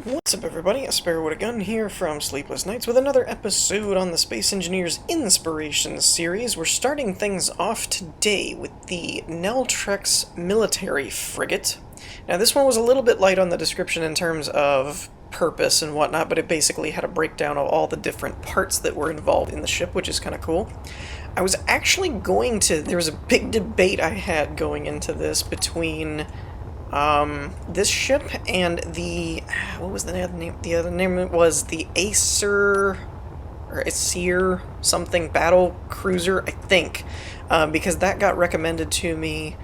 What's up, everybody? A Sparrow with a Gun here from Sleepless Nights with another episode on the Space Engineers Inspiration series. We're starting things off today with the Neltrex military frigate. Now, this one was a little bit light on the description in terms of purpose and whatnot, but it basically had a breakdown of all the different parts that were involved in the ship, which is kind of cool. I was actually there was a big debate I had going into this between this ship and what was the other name? The other name was the Acer, or Acer something battle cruiser, I think, because that got recommended to me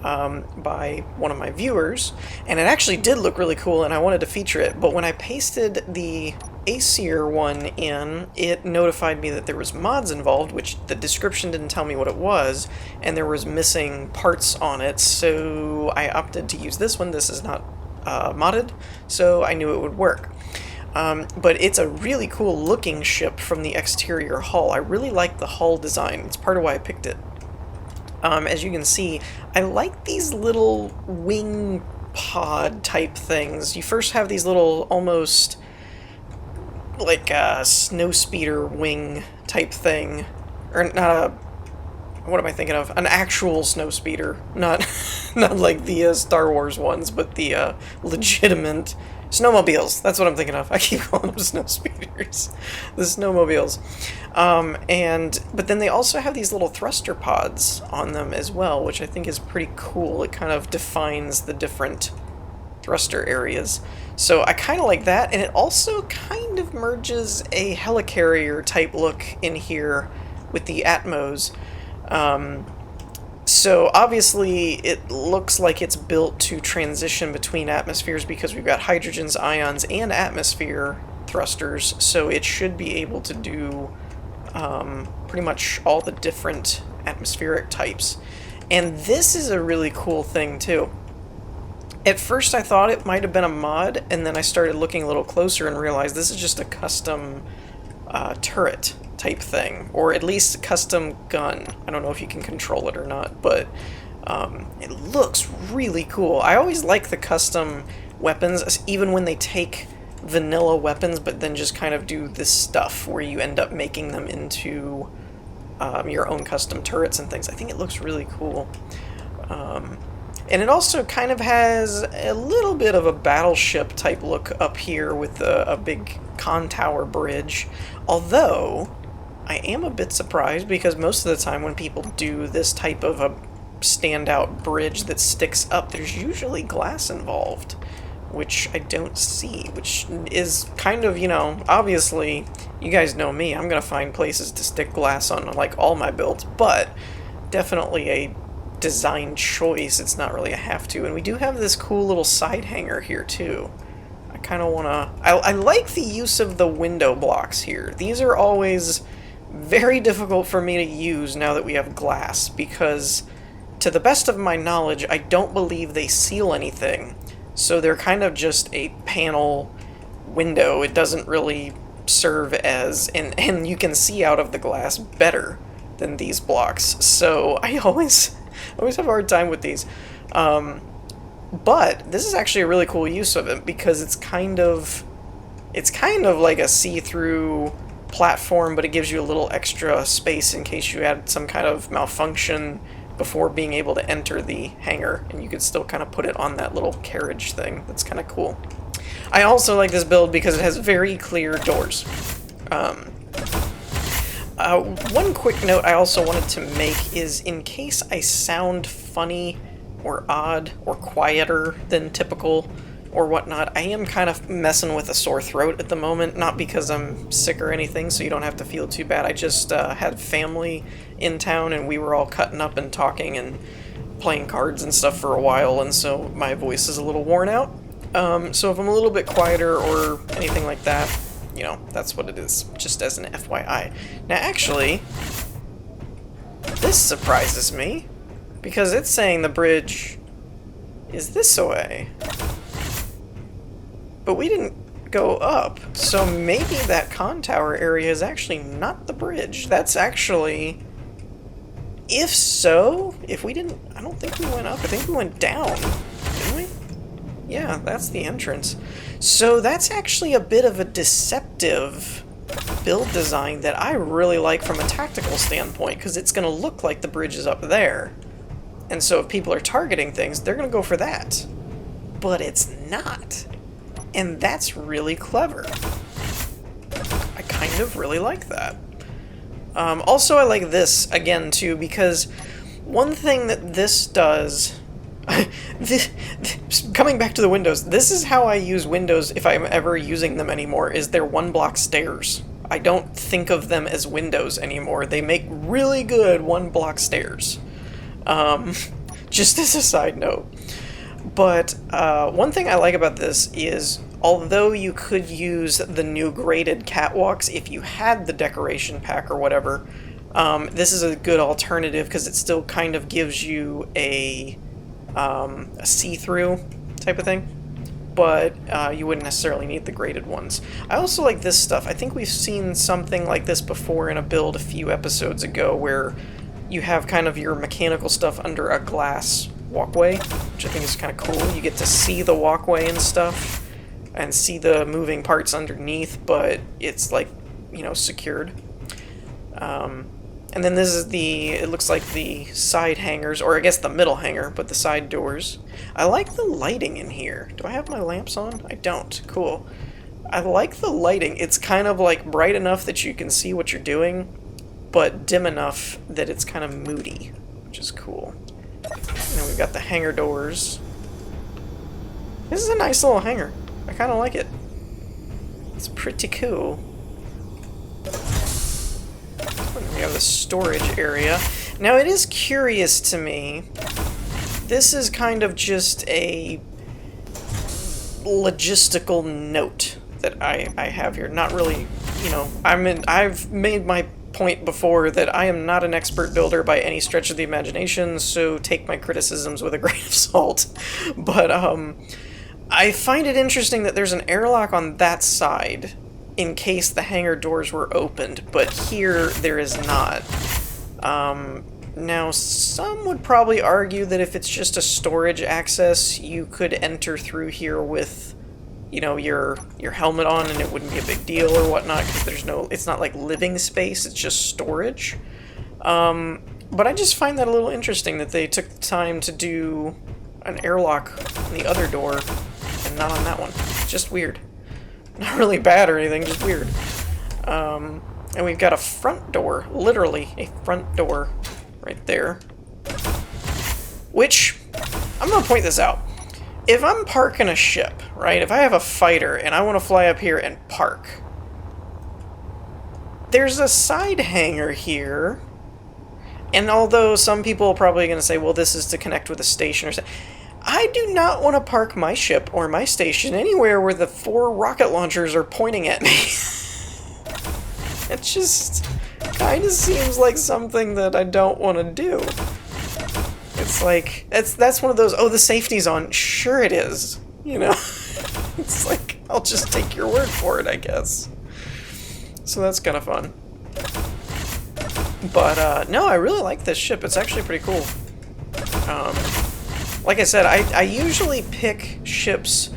by one of my viewers, and it actually did look really cool, and I wanted to feature it, but when I pasted the Acer one in, it notified me that there was mods involved, which the description didn't tell me what it was, and there was missing parts on it, so I opted to use this one. This is not modded, so I knew it would work. But it's a really cool looking ship from the exterior hull. I really like the hull design. It's part of why I picked it. As you can see, I like these little wing pod type things. You first have these little almost like a snowspeeder wing type thing, or not a, what am I thinking of? An actual snowspeeder, not like the Star Wars ones, but the legitimate snowmobiles. That's what I'm thinking of. I keep calling them snowspeeders. The snowmobiles. But then they also have these little thruster pods on them as well, which I think is pretty cool. It kind of defines the different thruster areas. So I kind of like that, and it also kind of merges a helicarrier type look in here with the Atmos. So obviously it looks like it's built to transition between atmospheres because we've got hydrogens, ions, and atmosphere thrusters, so it should be able to do pretty much all the different atmospheric types. And this is a really cool thing too. At first I thought it might have been a mod, and then I started looking a little closer and realized this is just a custom turret type thing, or at least a custom gun. I don't know if you can control it or not, but it looks really cool. I always like the custom weapons, even when they take vanilla weapons but then just kind of do this stuff where you end up making them into your own custom turrets and things. I think it looks really cool. And it also kind of has a little bit of a battleship type look up here with a big con tower bridge, although I am a bit surprised because most of the time when people do this type of a standout bridge that sticks up, there's usually glass involved, which I don't see, which is kind of, you know, obviously, you guys know me, I'm gonna find places to stick glass on like all my builds, but definitely a design choice. It's not really a have to. And we do have this cool little side hanger here too. I kind of want to... I like the use of the window blocks here. These are always very difficult for me to use now that we have glass, because to the best of my knowledge, I don't believe they seal anything. So they're kind of just a panel window. It doesn't really serve as... And you can see out of the glass better than these blocks. So I always have a hard time with these. But this is actually a really cool use of it because it's kind of like a see-through platform, but it gives you a little extra space in case you had some kind of malfunction before being able to enter the hangar, and you could still kind of put it on that little carriage thing. That's kind of cool. I also like this build because it has very clear doors. One quick note I also wanted to make is, in case I sound funny or odd or quieter than typical or whatnot, I am kind of messing with a sore throat at the moment, not because I'm sick or anything, so you don't have to feel too bad. I just had family in town and we were all cutting up and talking and playing cards and stuff for a while, and so my voice is a little worn out. So if I'm a little bit quieter or anything like that, you know, that's what it is, just as an FYI. Now, actually, this surprises me, because it's saying the bridge is this way. But we didn't go up, so maybe that con tower area is actually not the bridge. That's actually... If so, if we didn't... I don't think we went up, I think we went down, didn't we? Yeah, that's the entrance. So that's actually a bit of a deceptive build design that I really like from a tactical standpoint, because it's going to look like the bridge is up there. And so if people are targeting things, they're going to go for that. But it's not. And that's really clever. I kind of really like that. Also, I like this, again, too, because one thing that this does... coming back to the windows, this is how I use windows if I'm ever using them anymore, is they're one-block stairs. I don't think of them as windows anymore. They make really good one-block stairs. Just as a side note. But one thing I like about this is, although you could use the new graded catwalks if you had the decoration pack or whatever, this is a good alternative because it still kind of gives you a see-through type of thing, but you wouldn't necessarily need the graded ones. I also like this stuff. I think we've seen something like this before in a build a few episodes ago, where you have kind of your mechanical stuff under a glass walkway, which I think is kind of cool. You get to see the walkway and stuff, and see the moving parts underneath, but it's like, you know, secured. And then this is it looks like the side hangers, or I guess the middle hanger, but the side doors. I like the lighting in here. Do I have my lamps on? I don't. Cool. I like the lighting. It's kind of like bright enough that you can see what you're doing, but dim enough that it's kind of moody, which is cool. And then we've got the hanger doors. This is a nice little hanger. I kind of like it. It's pretty cool. We have the storage area. Now, it is curious to me. This is kind of just a logistical note that I have here. Not really, you know, I've made my point before that I am not an expert builder by any stretch of the imagination, so take my criticisms with a grain of salt. But I find it interesting that there's an airlock on that side, in case the hangar doors were opened, but here there is not. Now, some would probably argue that if it's just a storage access, you could enter through here with, you know, your helmet on, and it wouldn't be a big deal or whatnot, because it's not like living space, it's just storage. But I just find that a little interesting that they took the time to do an airlock on the other door and not on that one. It's just weird. Not really bad or anything, just weird. And we've got a front door, literally a front door right there. Which, I'm gonna point this out. If I'm parking a ship, right, if I have a fighter and I want to fly up here and park, there's a side hangar here, and although some people are probably going to say, well, this is to connect with a station or something, I do not want to park my ship or my station anywhere where the 4 rocket launchers are pointing at me. It just kind of seems like something that I don't want to do. It's like, that's one of those, oh, the safety's on. Sure it is, you know? It's like, I'll just take your word for it, I guess. So that's kind of fun. But, no, I really like this ship. It's actually pretty cool. Like I said, I usually pick ships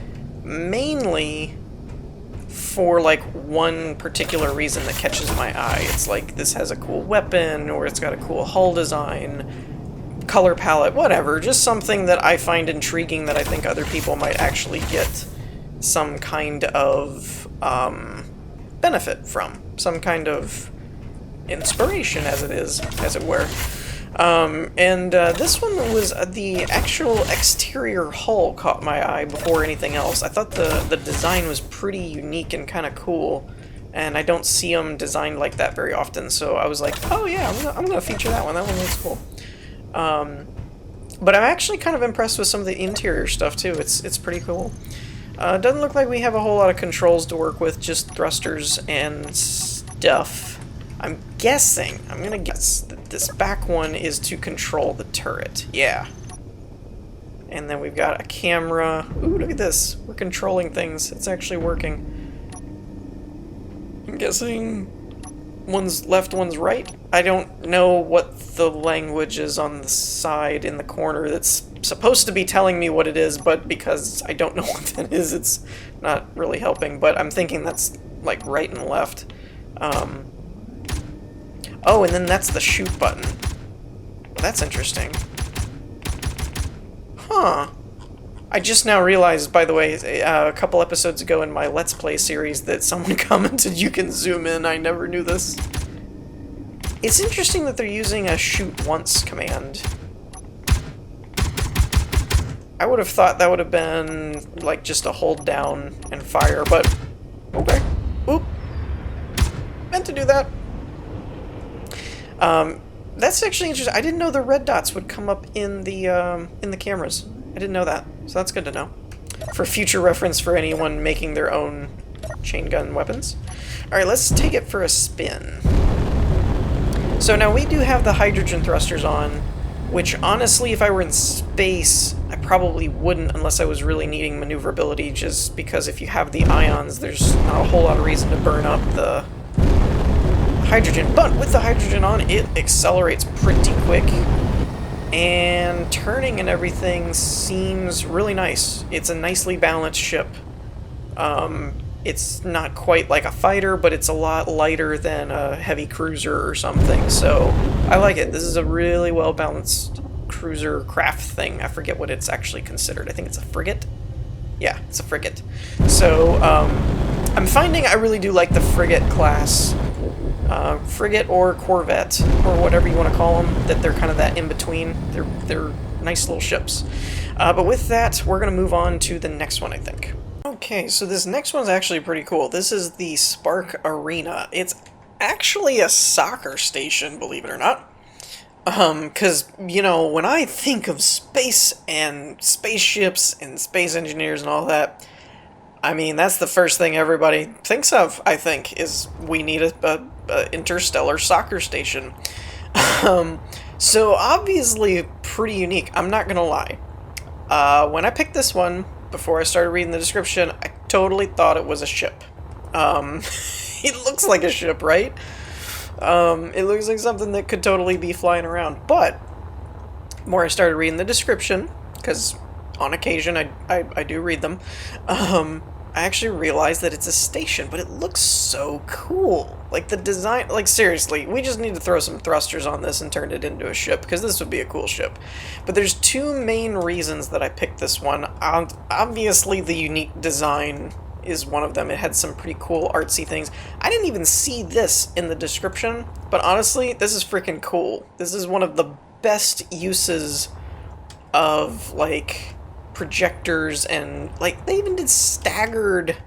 mainly for, like, one particular reason that catches my eye. It's like, this has a cool weapon, or it's got a cool hull design, color palette, whatever. Just something that I find intriguing that I think other people might actually get some kind of benefit from. Some kind of inspiration, as it were. This one was the actual exterior hull caught my eye before anything else. I thought the design was pretty unique and kind of cool, and I don't see them designed like that very often, so I was like, oh yeah, I'm gonna feature that one. That one looks cool. But I'm actually kind of impressed with some of the interior stuff too. It's pretty cool. It doesn't look like we have a whole lot of controls to work with, just thrusters and stuff. I'm gonna guess that this back one is to control the turret. Yeah. And then we've got a camera. Ooh, look at this. We're controlling things. It's actually working. I'm guessing one's left, one's right. I don't know what the language is on the side in the corner that's supposed to be telling me what it is, but because I don't know what that is, it's not really helping. But I'm thinking that's like right and left. Oh, and then that's the shoot button. That's interesting. Huh. I just now realized, by the way, a couple episodes ago in my Let's Play series that someone commented you can zoom in. I never knew this. It's interesting that they're using a shoot once command. I would have thought that would have been like just a hold down and fire, but okay. Oop. Meant to do that. That's actually interesting. I didn't know the red dots would come up in the cameras. I didn't know that, so that's good to know. For future reference for anyone making their own chain gun weapons. Alright, let's take it for a spin. So now we do have the hydrogen thrusters on, which honestly, if I were in space, I probably wouldn't unless I was really needing maneuverability, just because if you have the ions, there's not a whole lot of reason to burn up the hydrogen. But with the hydrogen on, it accelerates pretty quick. And turning and everything seems really nice. It's a nicely balanced ship. It's not quite like a fighter, but it's a lot lighter than a heavy cruiser or something, so I like it. This is a really well-balanced cruiser craft thing. I forget what it's actually considered. I think it's a frigate? Yeah, it's a frigate. So, I'm finding I really do like the frigate class. Frigate or corvette, or whatever you want to call them, that they're kind of that in-between. They're nice little ships. But with that, we're going to move on to the next one, I think. Okay, so this next one's actually pretty cool. This is the Spark Arena. It's actually a soccer station, believe it or not. Because, you know, when I think of space and spaceships and space engineers and all that, I mean, that's the first thing everybody thinks of, I think, is we need a interstellar soccer station. So obviously pretty unique, I'm not gonna lie. When I picked this one, before I started reading the description, I totally thought it was a ship. It looks like a ship, right? It looks like something that could totally be flying around, but the more I started reading the description, because on occasion I do read them, I actually realized that it's a station, but it looks so cool. Like, the design, like, seriously, we just need to throw some thrusters on this and turn it into a ship, because this would be a cool ship. But there's two main reasons that I picked this one. Obviously, the unique design is one of them. It had some pretty cool artsy things. I didn't even see this in the description, but honestly, this is freaking cool. This is one of the best uses of, like, projectors, and like they even did staggered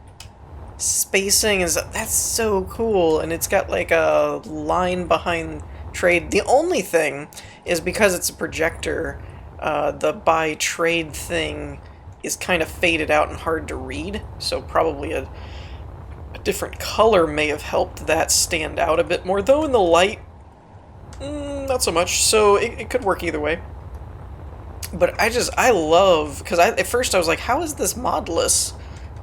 spacing. That's so cool, and it's got like a line behind trade. The only thing is, because it's a projector, the by trade thing is kind of faded out and hard to read, so probably a different color may have helped that stand out a bit more, though in the light, not so much, so it could work either way. But I love, because at first I was like, how is this modless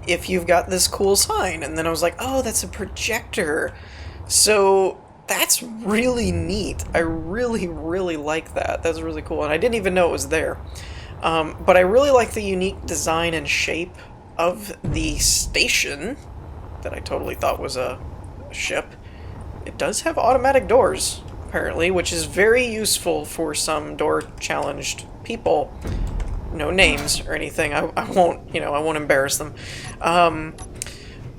if you've got this cool sign? And then I was like, oh, that's a projector. So that's really neat. I really, really like that. That's really cool. And I didn't even know it was there. But I really like the unique design and shape of the station that I totally thought was a ship. It does have automatic doors, apparently, which is very useful for some door-challenged people. No names or anything. I won't, I won't embarrass them.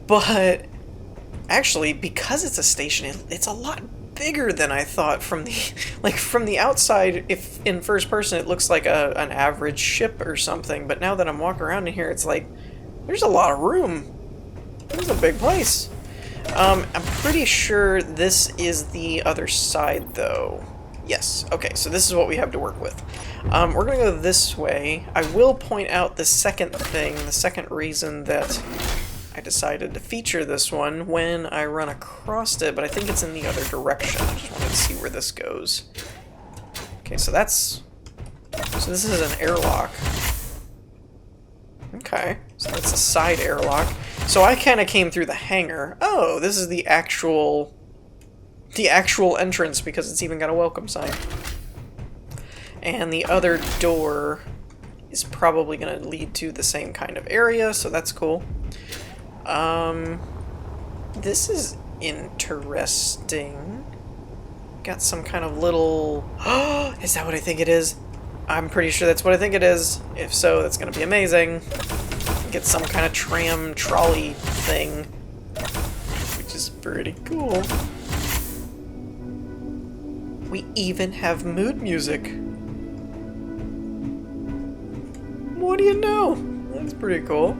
But actually, because it's a station, it's a lot bigger than I thought. From the outside, if in first person, it looks like an average ship or something. But now that I'm walking around in here, it's like there's a lot of room. This is a big place. I'm pretty sure this is the other side, though. Yes. Okay, so this is what we have to work with. We're going to go this way. I will point out the second thing, the second reason that I decided to feature this one when I run across it, but I think it's in the other direction. I just wanted to see where this goes. Okay, so this is an airlock. Okay, so that's a side airlock. So I kind of came through the hangar. Oh, this is the actual entrance, because it's even got a welcome sign. And the other door is probably going to lead to the same kind of area, so that's cool. This is interesting. Got some kind of little... is that what I think it is? I'm pretty sure that's what I think it is. If so, that's going to be amazing. Get some kind of tram trolley thing, which is pretty cool. We even have mood music. What do you know? That's pretty cool.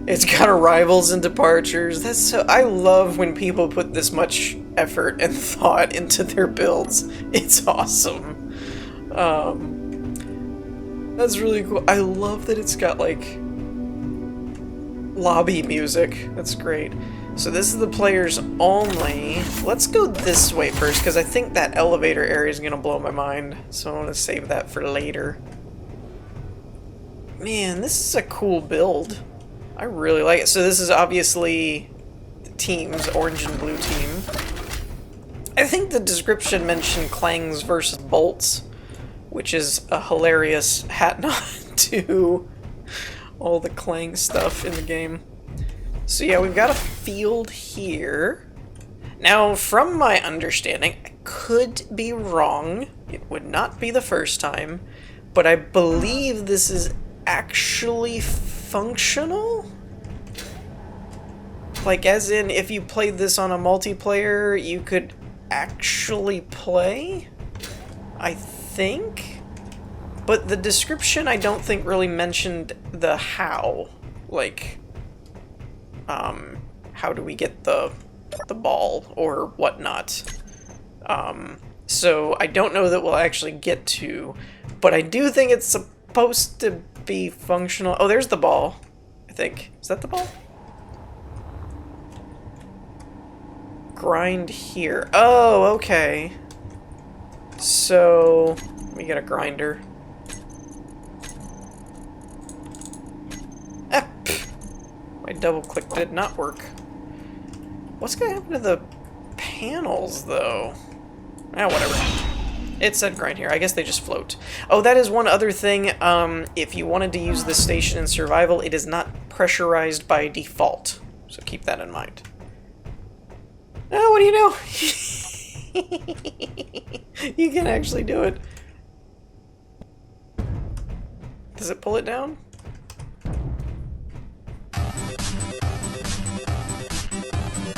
It's got arrivals and departures. That's so... I love when people put this much effort and thought into their builds. It's awesome. That's really cool. I love that it's got, like, lobby music. That's great. So this is the players only. Let's go this way first, because I think that elevator area is going to blow my mind. So I want to save that for later. Man, this is a cool build. I really like it. So this is obviously the teams, orange and blue team. I think the description mentioned clangs versus bolts, which is a hilarious hat nod to all the clang stuff in the game. So yeah, we've got a field here. Now, from my understanding, I could be wrong. It would not be the first time, but I believe this is actually functional? Like, as in, if you played this on a multiplayer, you could actually play? I think? But the description, I don't think really mentioned the how. Like, how do we get the ball or whatnot? So I don't know that we'll actually get to, but I do think it's supposed to be functional. Oh, there's the ball, I think. Is that the ball? Grind here. Oh, okay. So, let me get a grinder. Ah, my double click did not work. What's gonna happen to the panels, though? Ah, whatever. It said grind here. I guess they just float. Oh, that is one other thing. If you wanted to use this station in survival, it is not pressurized by default. So keep that in mind. Oh, what do you know? You can actually do it. Does it pull it down?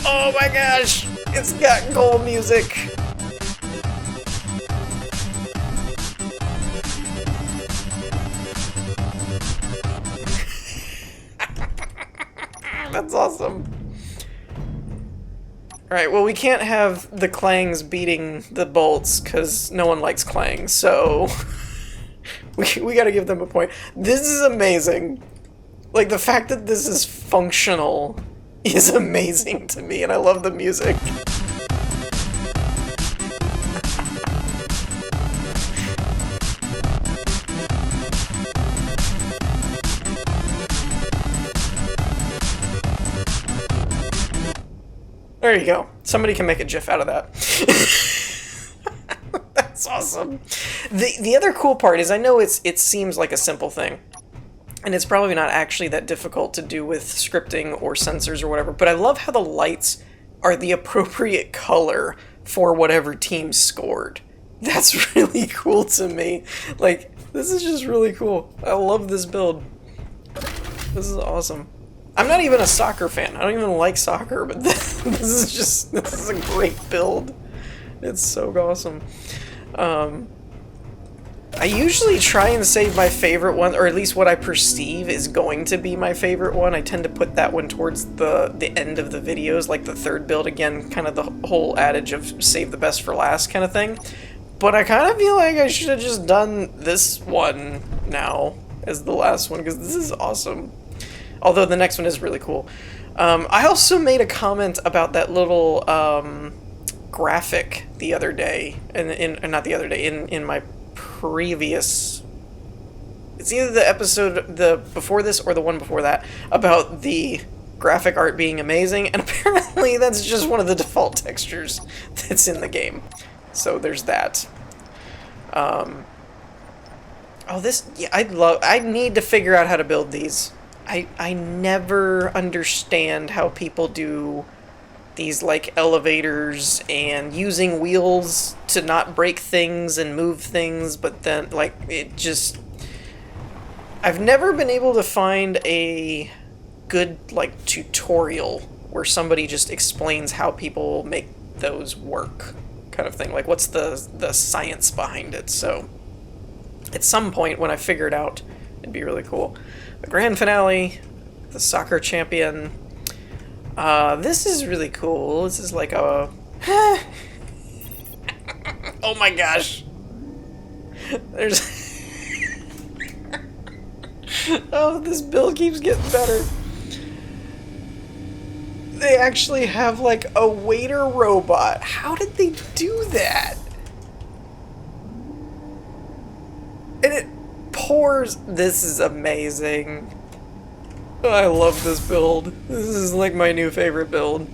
Oh my gosh! It's got goal music! That's awesome. Alright, well, we can't have the clangs beating the bolts, because no one likes clangs, so we gotta give them a point. This is amazing. Like, the fact that this is functional is amazing to me, and I love the music. There you go. Somebody can make a GIF out of that. That's awesome. The other cool part is, I know it seems like a simple thing, and it's probably not actually that difficult to do with scripting or sensors or whatever, but I love how the lights are the appropriate color for whatever team scored. That's really cool to me. Like, this is just really cool. I love this build. This is awesome. I'm not even a soccer fan. I don't even like soccer, but this is a great build. It's so awesome. I usually try and save my favorite one, or at least what I perceive is going to be my favorite one. I tend to put that one towards the end of the videos, like the third build, again, kind of the whole adage of save the best for last kind of thing. But I kind of feel like I should have just done this one now as the last one, because this is awesome. Although the next one is really cool. I also made a comment about that little graphic the other day, not the other day, in my previous... It's either the episode before this or the one before that, about the graphic art being amazing, and apparently that's just one of the default textures that's in the game. So there's that. Oh, this, yeah, I need to figure out how to build these. I never understand how people do these, like, elevators and using wheels to not break things and move things, but then, like, it just... I've never been able to find a good, like, tutorial where somebody just explains how people make those work, kind of thing. Like, what's the science behind it? So, at some point, when I figure it out, it'd be really cool. The grand finale, the soccer champion. This is really cool. This is like a... Oh my gosh. There's... Oh, this build keeps getting better. They actually have, like, a waiter robot. How did they do that? And it pours... This is amazing. I love this build. This is, like, my new favorite build.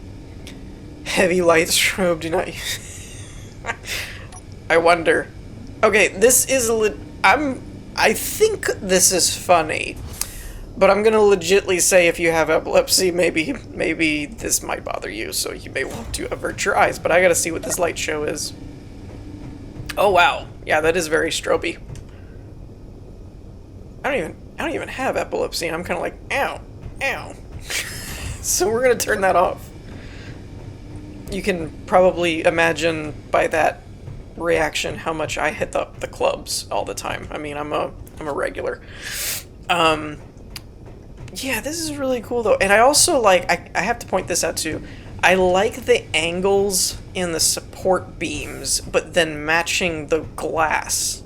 Heavy light strobe, do not... I wonder. Okay, this is... I think this is funny, but I'm gonna legitly say if you have epilepsy, maybe this might bother you, so you may want to avert your eyes, but I gotta see what this light show is. Oh wow, yeah, that is very strobey. I don't even have epilepsy, and I'm kinda like, ow, ow. So we're gonna turn that off. You can probably imagine by that reaction how much I hit the clubs all the time. I mean, I'm a regular. Yeah, this is really cool though. And I also like, I have to point this out too. I like the angles in the support beams, but then matching the glass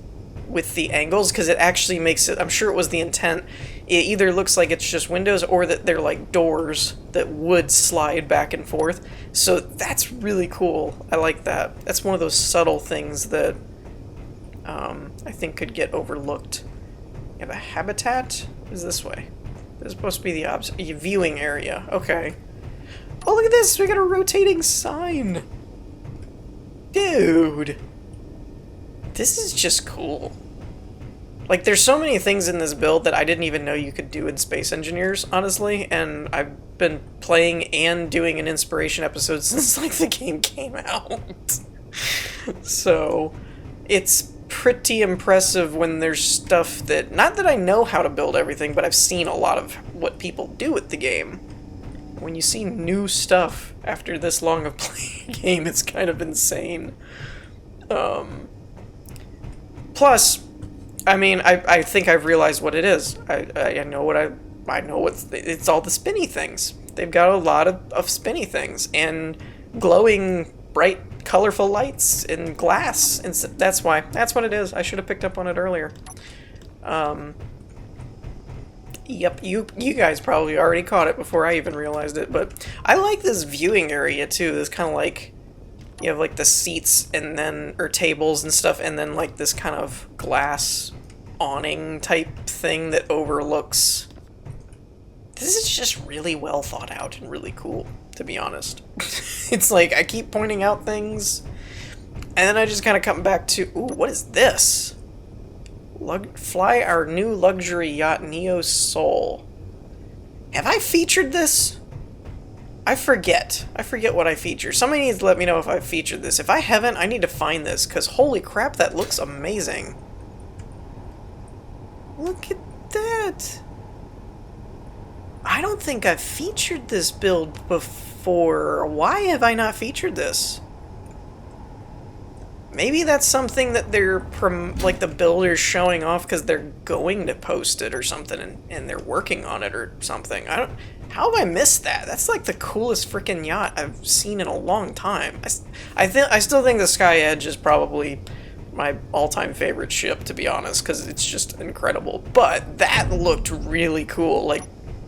with the angles, because it actually makes it, I'm sure it was the intent, it either looks like it's just windows or that they're like doors that would slide back and forth. So that's really cool. I like that. That's one of those subtle things that I think could get overlooked. Yeah, the habitat is this way. This is supposed to be the viewing area. Okay. Oh, look at this! We got a rotating sign! Dude! This is just cool. Like, there's so many things in this build that I didn't even know you could do in Space Engineers, honestly, and I've been playing and doing an inspiration episode since, like, the game came out. So, it's pretty impressive when there's stuff that, not that I know how to build everything, but I've seen a lot of what people do with the game. When you see new stuff after this long of playing a game, it's kind of insane. Plus, I mean, I think I've realized what it is. I know what I know it's all the spinny things. They've got a lot of spinny things and glowing bright colorful lights and glass, and that's what it is. I should have picked up on it earlier. Yep, you guys probably already caught it before I even realized it, but I like this viewing area too. This kind of like, you have like the seats and then, or tables and stuff, and then like this kind of glass awning type thing that overlooks. This is just really well thought out and really cool, to be honest. It's like I keep pointing out things, and then I just kind of come back to, ooh, what is this? Fly our new luxury yacht, Neo Soul. Have I featured this? I forget what I feature. Somebody needs to let me know if I've featured this. If I haven't, I need to find this, because holy crap, that looks amazing. Look at that. I don't think I've featured this build before. Why have I not featured this? Maybe that's something that they're, like, the builder's showing off because they're going to post it or something, and they're working on it or something. How have I missed that? That's like the coolest freaking yacht I've seen in a long time. I still think the Sky Edge is probably my all-time favorite ship, to be honest, because it's just incredible. But that looked really cool. Like,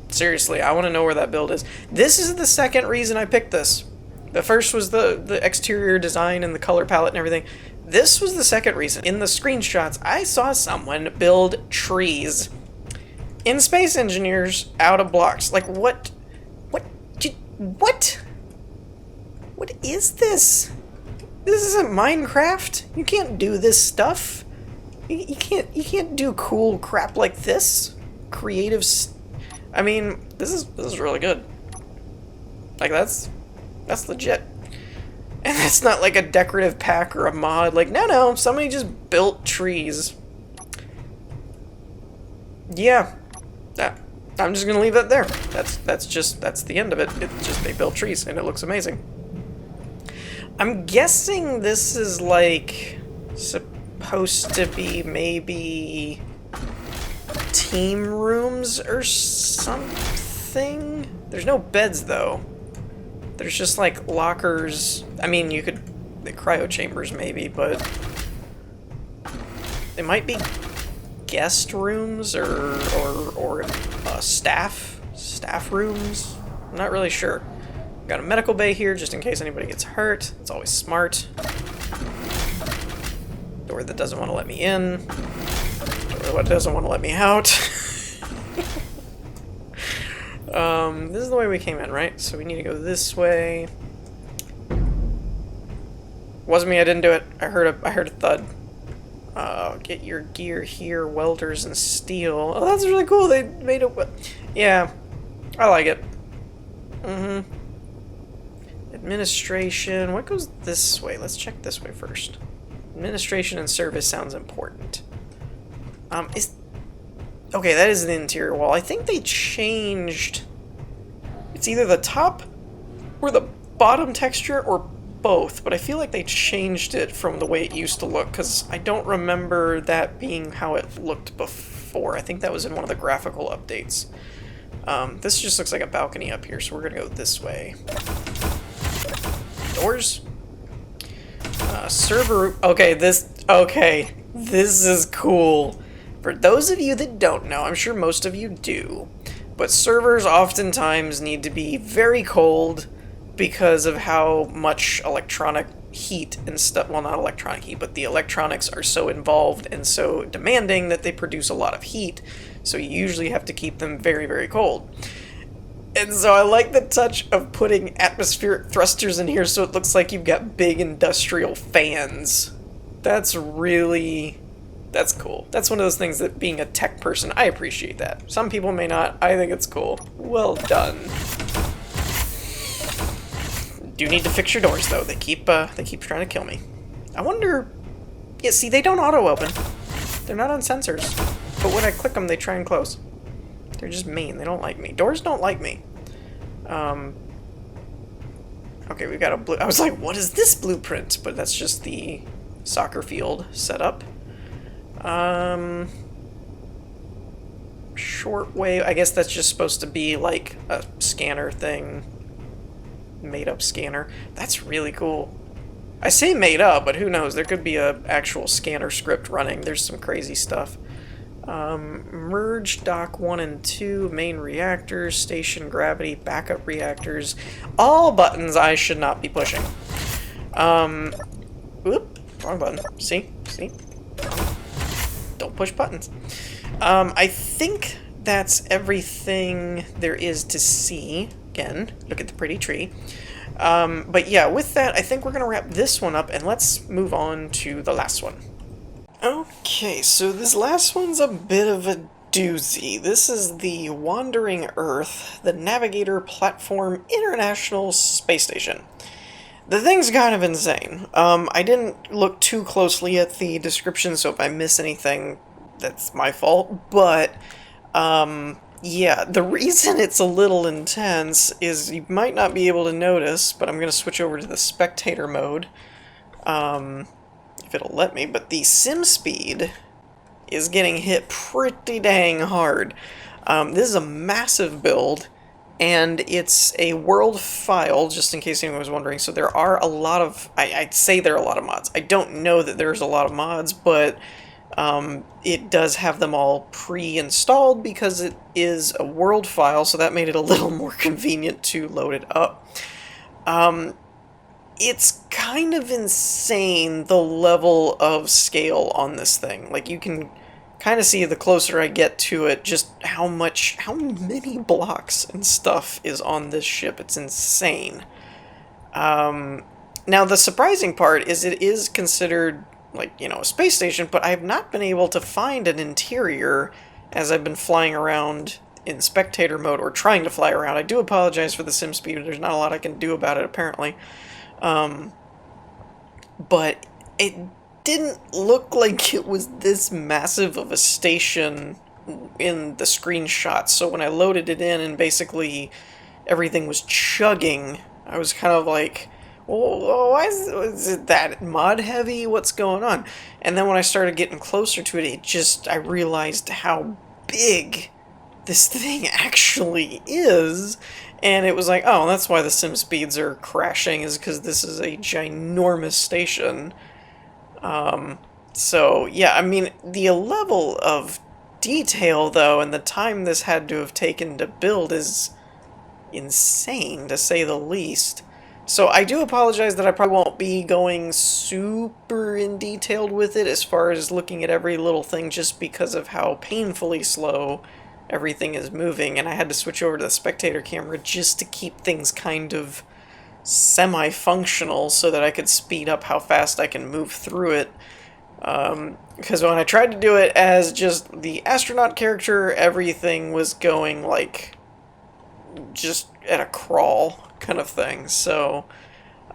seriously, I want to know where that build is. This is the second reason I picked this. The first was the exterior design and the color palette and everything. This was the second reason. In the screenshots, I saw someone build trees in Space Engineers out of blocks. Like, what? What is this? This isn't Minecraft. You can't do this stuff. You can't do cool crap like this. Creative. I mean, this is really good. Like that's legit. And that's not like a decorative pack or a mod. Like no, somebody just built trees. Yeah, I'm just gonna leave that there. That's the end of it. It's just they built trees and it looks amazing. I'm guessing this is like supposed to be maybe team rooms or something. There's no beds though. There's just like lockers. I mean, the cryo chambers maybe, but it might be guest rooms or staff rooms. I'm not really sure. Got a medical bay here just in case anybody gets hurt. It's always smart. Door that doesn't want to let me in. Door that doesn't want to let me out. This is the way we came in, right? So we need to go this way. Wasn't me, I didn't do it. I heard a thud. Get your gear here, welders and steel. Oh, that's really cool. They made it. Yeah, I like it. Administration. What goes this way? Let's check this way first. Administration and service sounds important. Okay, that is the interior wall. I think they changed. It's either the top or the bottom texture or both, but I feel like they changed it from the way it used to look, because I don't remember that being how it looked before. I think that was in one of the graphical updates. This just looks like a balcony up here, so we're gonna go this way. Doors. Server. Okay, this is cool. For those of you that don't know, I'm sure most of you do, but servers oftentimes need to be very cold because of how much electronic heat and stuff, well, not electronic heat, but the electronics are so involved and so demanding that they produce a lot of heat, so you usually have to keep them very, very cold. And so I like the touch of putting atmospheric thrusters in here so it looks like you've got big industrial fans. That's cool. That's one of those things that, being a tech person, I appreciate that. Some people may not. I think it's cool. Well done. Do need to fix your doors though. They keep trying to kill me. I wonder. Yeah, see, they don't auto open. They're not on sensors. But when I click them, they try and close. They're just mean. They don't like me. Doors don't like me. Okay, we've got a blue. I was like, what is this blueprint? But that's just the soccer field setup. Short wave. I guess that's just supposed to be like a scanner thing. Made up scanner. That's really cool. I say made up, but who knows? There could be a actual scanner script running. There's some crazy stuff. Merge dock 1 and 2, main reactors, station gravity, backup reactors. All buttons I should not be pushing. Oop, wrong button. See? Don't push buttons. I think that's everything there is to see. Again, look at the pretty tree. But yeah, with that, I think we're going to wrap this one up, and let's move on to the last one. Okay, so this last one's a bit of a doozy. This is the Wandering Earth, the Navigator Platform International Space Station. The thing's kind of insane. I didn't look too closely at the description, so if I miss anything, that's my fault, but yeah, the reason it's a little intense is you might not be able to notice, but I'm going to switch over to the spectator mode, if it'll let me, but the sim speed is getting hit pretty dang hard. This is a massive build, and it's a world file, just in case anyone was wondering, so there are a lot of, I'd say there are a lot of mods. I don't know that there's a lot of mods, but it does have them all pre-installed because it is a world file, so that made it a little more convenient to load it up. It's kind of insane, the level of scale on this thing. Like, you can kind of see the closer I get to it, just how many blocks and stuff is on this ship. It's insane. Now, the surprising part is it is considered like, you know, a space station, but I have not been able to find an interior as I've been flying around in spectator mode, or trying to fly around. I do apologize for the sim speed, there's not a lot I can do about it, apparently. But it didn't look like it was this massive of a station in the screenshots, so when I loaded it in and basically everything was chugging, I was kind of like, well, why is it that mod heavy? What's going on? And then when I started getting closer to it, I realized how big this thing actually is, and it was like, oh, that's why the sim speeds are crashing, is because this is a ginormous station. So yeah, I mean, the level of detail, though, and the time this had to have taken to build is insane, to say the least. So I do apologize that I probably won't be going super in detailed with it as far as looking at every little thing, just because of how painfully slow everything is moving, and I had to switch over to the spectator camera just to keep things kind of semi-functional so that I could speed up how fast I can move through it. Because when I tried to do it as just the astronaut character, everything was going like just at a crawl kind of thing. So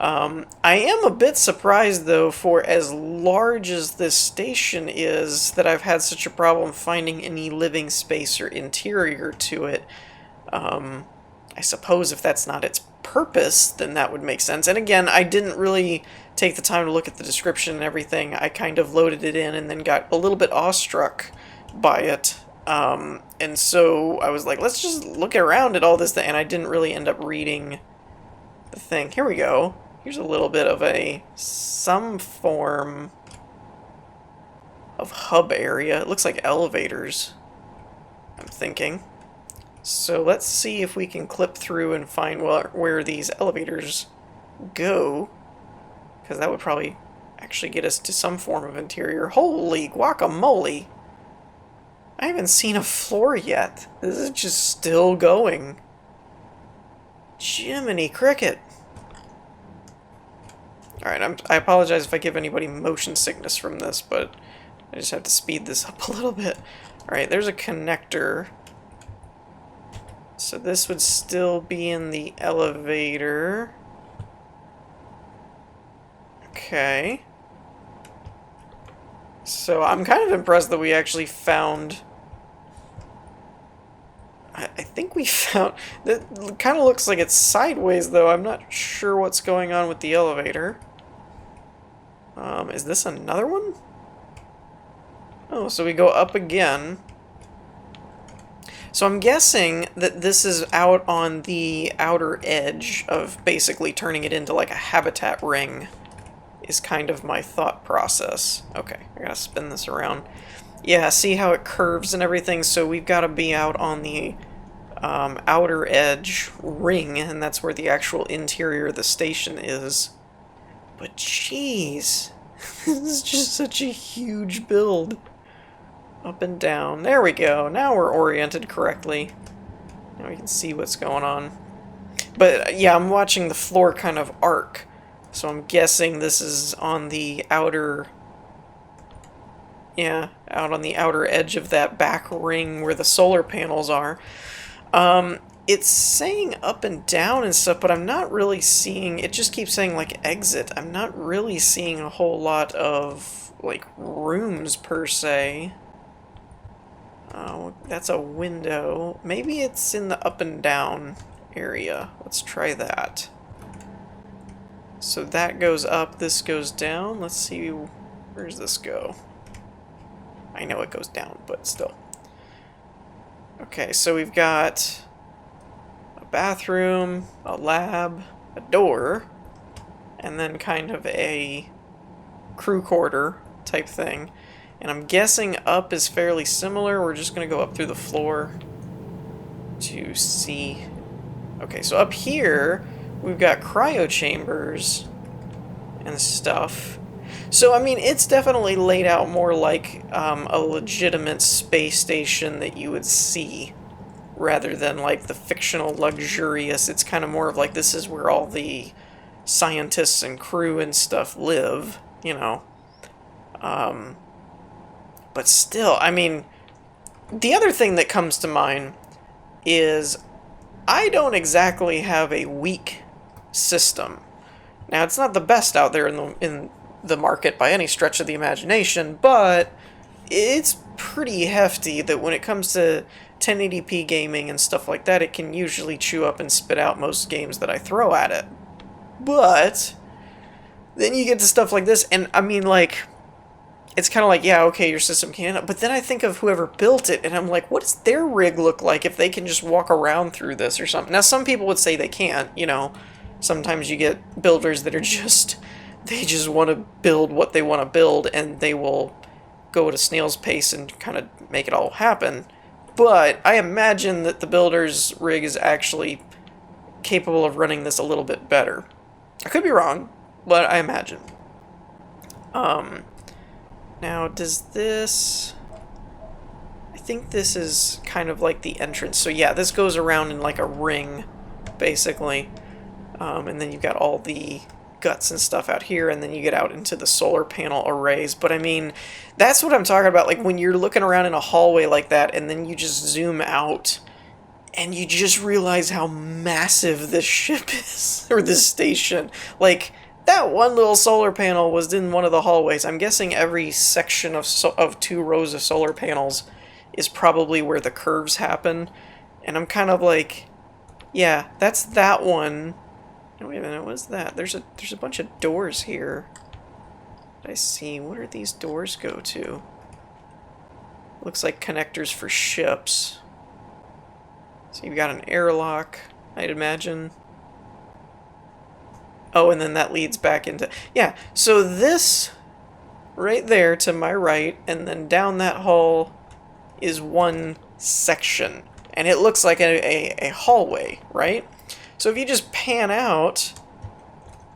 I am a bit surprised, though, for as large as this station is, that I've had such a problem finding any living space or interior to it. I suppose if that's not its purpose, then that would make sense. And again, I didn't really take the time to look at the description and everything. I kind of loaded it in and then got a little bit awestruck by it. And so I was like, let's just look around at all this thing, and I didn't really end up reading the thing. Here we go. Here's a little bit of some form of hub area. It looks like elevators, I'm thinking. So let's see if we can clip through and find where these elevators go, because that would probably actually get us to some form of interior. Holy guacamole! I haven't seen a floor yet. This is just still going. Jiminy Cricket. Alright, I apologize if I give anybody motion sickness from this, but I just have to speed this up a little bit. Alright, there's a connector. So this would still be in the elevator. Okay. So I'm kind of impressed that we actually found... I think we found... It kind of looks like it's sideways, though. I'm not sure what's going on with the elevator. Is this another one? Oh, so we go up again. So I'm guessing that this is out on the outer edge of basically turning it into like a habitat ring, is kind of my thought process. Okay, I gotta spin this around. Yeah, see how it curves and everything? So we've got to be out on the outer edge ring, and that's where the actual interior of the station is. But jeez, this is just such a huge build. Up and down. There we go. Now we're oriented correctly. Now we can see what's going on. But yeah, I'm watching the floor kind of arc. So I'm guessing this is on the outer... Yeah, out on the outer edge of that back ring where the solar panels are. It's saying up and down and stuff, but I'm not really seeing... It just keeps saying, like, exit. I'm not really seeing a whole lot of, like, rooms per se. That's a window. Maybe it's in the up and down area. Let's try that. So that goes up, this goes down. Let's see, where does this go? I know it goes down, but still. Okay, so we've got a bathroom, a lab, a door, and then kind of a crew quarter type thing. And I'm guessing up is fairly similar. We're just going to go up through the floor to see. Okay, so up here, we've got cryo chambers and stuff. So, I mean, it's definitely laid out more like a legitimate space station that you would see, rather than like the fictional luxurious. It's kind of more of like, this is where all the scientists and crew and stuff live, you know. But still, I mean, the other thing that comes to mind is I don't exactly have a weak system. Now, it's not the best out there in the market by any stretch of the imagination, but it's pretty hefty that when it comes to 1080p gaming and stuff like that, it can usually chew up and spit out most games that I throw at it. But then you get to stuff like this, and I mean, like, it's kind of like, yeah, okay, your system can, but then I think of whoever built it, and I'm like, what does their rig look like if they can just walk around through this or something? Now, some people would say they can't, you know. Sometimes you get builders that are just, they just want to build what they want to build, and they will go at a snail's pace and kind of make it all happen. But I imagine that the builder's rig is actually capable of running this a little bit better. I could be wrong, but I imagine. Now, does this... I think this is kind of like the entrance. So yeah, this goes around in like a ring, basically. And then you've got all the guts and stuff out here, and then you get out into the solar panel arrays. But I mean, that's what I'm talking about. Like, when you're looking around in a hallway like that, and then you just zoom out, and you just realize how massive this ship is, or this station. Like, that one little solar panel was in one of the hallways. I'm guessing every section of 2 rows of solar panels is probably where the curves happen. And I'm kind of like, yeah, that's that one. Oh, wait a minute, what is that? There's a bunch of doors here. I see. What are these doors go to? Looks like connectors for ships. So you've got an airlock, I'd imagine. Oh, and then that leads back into... Yeah, so this right there to my right, and then down that hall is one section. And it looks like a hallway, right? So if you just pan out...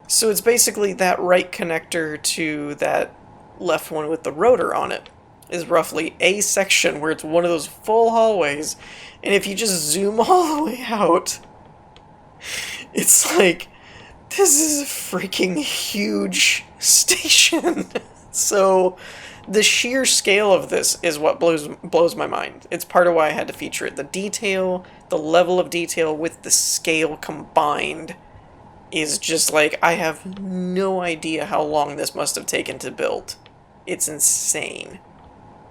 So it's basically that right connector to that left one with the rotor on it is roughly a section where it's one of those full hallways. And if you just zoom all the way out, it's like... This is a freaking huge station. So the sheer scale of this is what blows my mind. It's part of why I had to feature it. The detail, the level of detail with the scale combined is just like, I have no idea how long this must have taken to build. It's insane.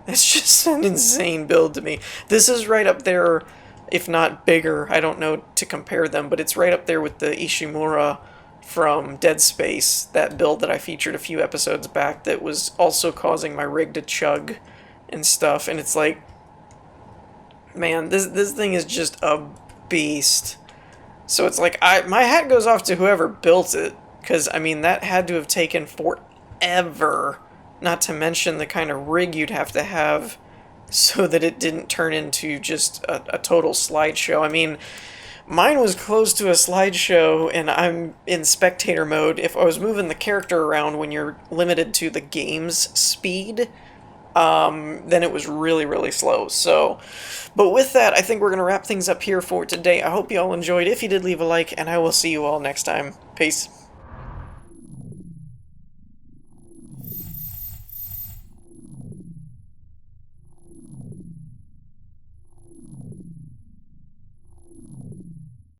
It's just an insane build to me. This is right up there, if not bigger. I don't know to compare them, but it's right up there with the Ishimura from Dead Space, that build that I featured a few episodes back that was also causing my rig to chug and stuff. And it's like, man, this thing is just a beast. So it's like, my hat goes off to whoever built it, because, I mean, that had to have taken forever, not to mention the kind of rig you'd have to have so that it didn't turn into just a total slideshow. I mean, mine was close to a slideshow, and I'm in spectator mode. If I was moving the character around when you're limited to the game's speed, then it was really, really slow. So, but with that, I think we're going to wrap things up here for today. I hope you all enjoyed. If you did, leave a like, and I will see you all next time. Peace.